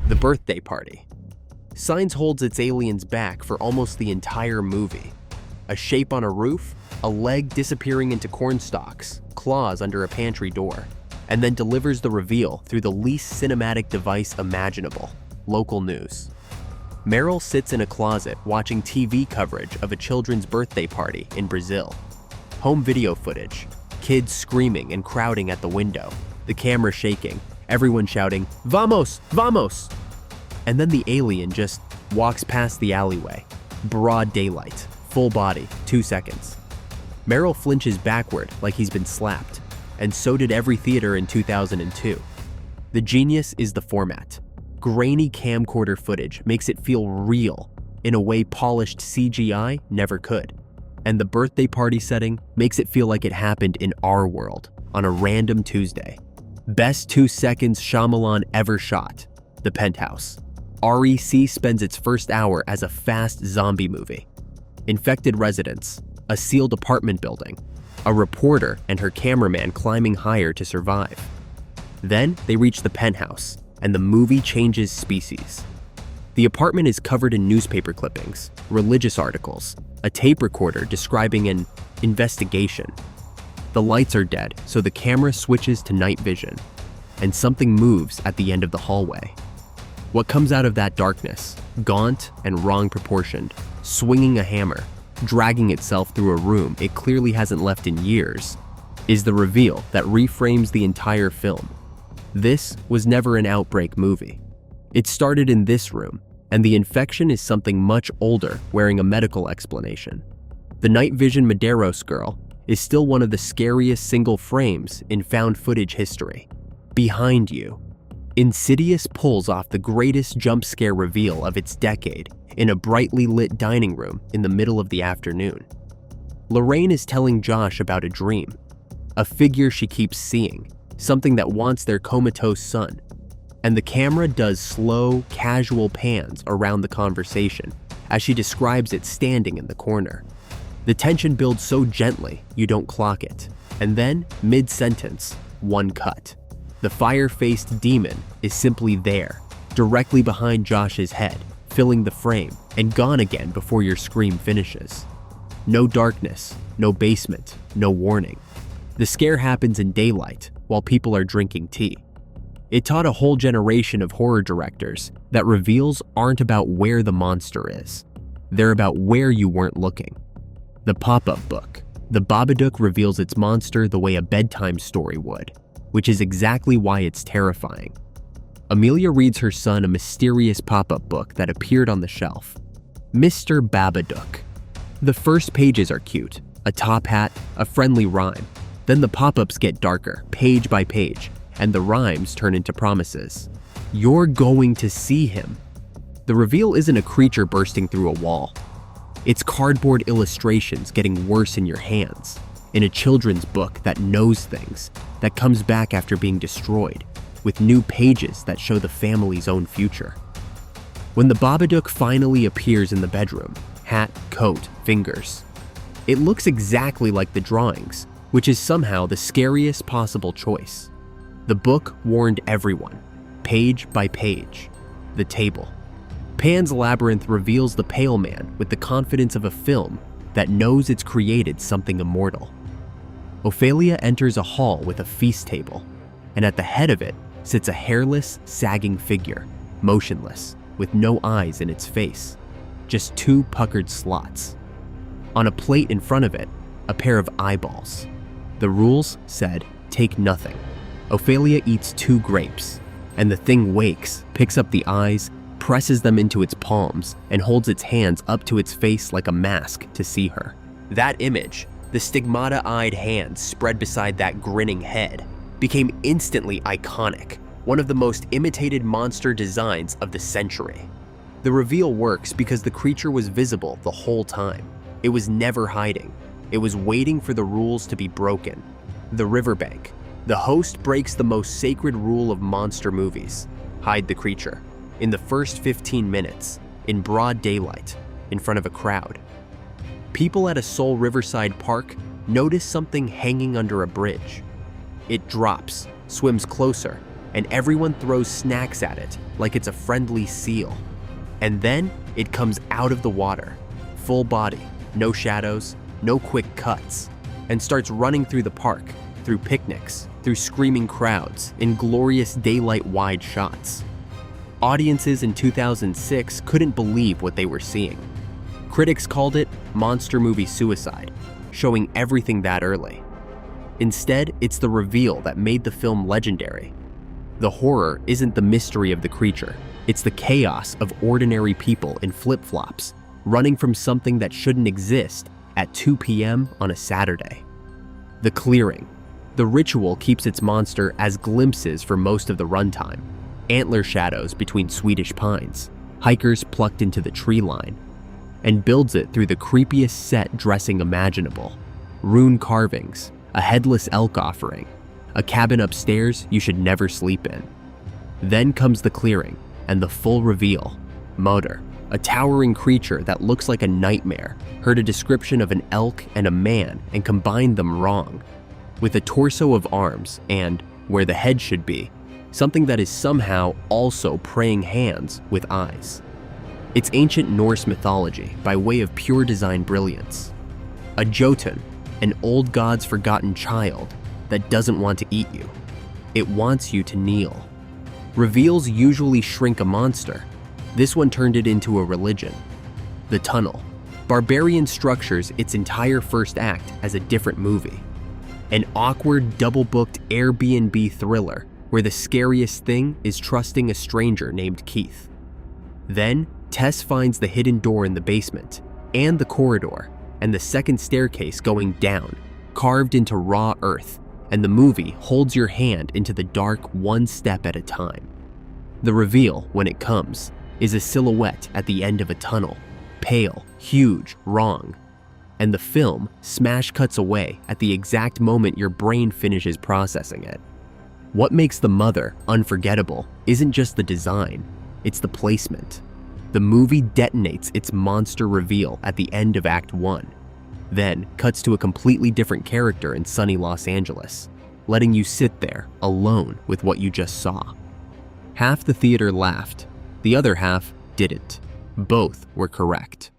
The birthday party. Signs holds its aliens back for almost the entire movie. A shape on a roof, a leg disappearing into corn stalks, claws under a pantry door, and then delivers the reveal through the least cinematic device imaginable, local news. Meryl sits in a closet watching TV coverage of a children's birthday party in Brazil. Home video footage, kids screaming and crowding at the window, the camera shaking, everyone shouting, "Vamos, vamos!" And then the alien just walks past the alleyway. Broad daylight, full body, 2 seconds. Meryl flinches backward like he's been slapped, and so did every theater in 2002. The genius is the format. Grainy camcorder footage makes it feel real in a way polished CGI never could. And the birthday party setting makes it feel like it happened in our world on a random Tuesday. Best 2 seconds Shyamalan ever shot, The Penthouse. REC spends its first hour as a fast zombie movie. Infected residents, a sealed apartment building, a reporter and her cameraman climbing higher to survive. Then they reach the penthouse, and the movie changes species. The apartment is covered in newspaper clippings, religious articles, a tape recorder describing an investigation. The lights are dead, so the camera switches to night vision, and something moves at the end of the hallway. What comes out of that darkness, gaunt and wrong proportioned, swinging a hammer, dragging itself through a room it clearly hasn't left in years, is the reveal that reframes the entire film. This was never an outbreak movie. It started in this room, and the infection is something much older wearing a medical explanation. The night vision Medeiros girl is still one of the scariest single frames in found footage history. Behind you, Insidious pulls off the greatest jump scare reveal of its decade in a brightly lit dining room in the middle of the afternoon. Lorraine is telling Josh about a dream, a figure she keeps seeing, something that wants their comatose son, and the camera does slow, casual pans around the conversation as she describes it standing in the corner. The tension builds so gently you don't clock it, and then, mid-sentence, one cut. The fire-faced demon is simply there, directly behind Josh's head, filling the frame, and gone again before your scream finishes. No darkness, no basement, no warning. The scare happens in daylight while people are drinking tea. It taught a whole generation of horror directors that reveals aren't about where the monster is. They're about where you weren't looking. The pop-up book. The Babadook reveals its monster the way a bedtime story would, which is exactly why it's terrifying. Amelia reads her son a mysterious pop-up book that appeared on the shelf. Mr. Babadook. The first pages are cute, a top hat, a friendly rhyme. Then the pop-ups get darker, page by page, and the rhymes turn into promises. You're going to see him. The reveal isn't a creature bursting through a wall. It's cardboard illustrations getting worse in your hands, in a children's book that knows things, that comes back after being destroyed, with new pages that show the family's own future. When the Babadook finally appears in the bedroom, hat, coat, fingers, it looks exactly like the drawings, which is somehow the scariest possible choice. The book warned everyone, page by page. The table. Pan's Labyrinth reveals the Pale Man with the confidence of a film that knows it's created something immortal. Ophelia enters a hall with a feast table, and at the head of it sits a hairless, sagging figure, motionless, with no eyes in its face, just 2 puckered slots. On a plate in front of it, a pair of eyeballs. The rules said, take nothing. Ophelia eats 2 grapes, and the thing wakes, picks up the eyes, presses them into its palms, and holds its hands up to its face like a mask to see her. That image, the stigmata-eyed hands spread beside that grinning head, became instantly iconic, one of the most imitated monster designs of the century. The reveal works because the creature was visible the whole time. It was never hiding. It was waiting for the rules to be broken. The riverbank. The host breaks the most sacred rule of monster movies: hide the creature. In the first 15 minutes, in broad daylight, in front of a crowd. People at a Seoul riverside park notice something hanging under a bridge. It drops, swims closer, and everyone throws snacks at it like it's a friendly seal. And then it comes out of the water, full body, no shadows, no quick cuts, and starts running through the park, through picnics, through screaming crowds, in glorious daylight wide shots. Audiences in 2006 couldn't believe what they were seeing. Critics called it monster movie suicide, showing everything that early. Instead, it's the reveal that made the film legendary. The horror isn't the mystery of the creature, it's the chaos of ordinary people in flip-flops, running from something that shouldn't exist at 2 p.m. on a Saturday. The Clearing. The ritual keeps its monster as glimpses for most of the runtime. Antler shadows between Swedish pines, hikers plucked into the tree line, and builds it through the creepiest set dressing imaginable. Rune carvings, a headless elk offering, a cabin upstairs you should never sleep in. Then comes the clearing and the full reveal. Motor, a towering creature that looks like a nightmare, heard a description of an elk and a man and combined them wrong. With a torso of arms and, where the head should be, something that is somehow also praying hands with eyes. It's ancient Norse mythology by way of pure design brilliance. A Jotun, an old god's forgotten child that doesn't want to eat you. It wants you to kneel. Reveals usually shrink a monster. This one turned it into a religion. The Tunnel. Barbarian structures its entire first act as a different movie. An awkward, double-booked Airbnb thriller where the scariest thing is trusting a stranger named Keith. Then, Tess finds the hidden door in the basement, and the corridor, and the second staircase going down, carved into raw earth, and the movie holds your hand into the dark one step at a time. The reveal, when it comes, is a silhouette at the end of a tunnel, pale, huge, wrong. And the film smash cuts away at the exact moment your brain finishes processing it. What makes The Mother unforgettable isn't just the design, it's the placement. The movie detonates its monster reveal at the end of Act 1, then cuts to a completely different character in sunny Los Angeles, letting you sit there alone with what you just saw. Half the theater laughed, the other half didn't. Both were correct.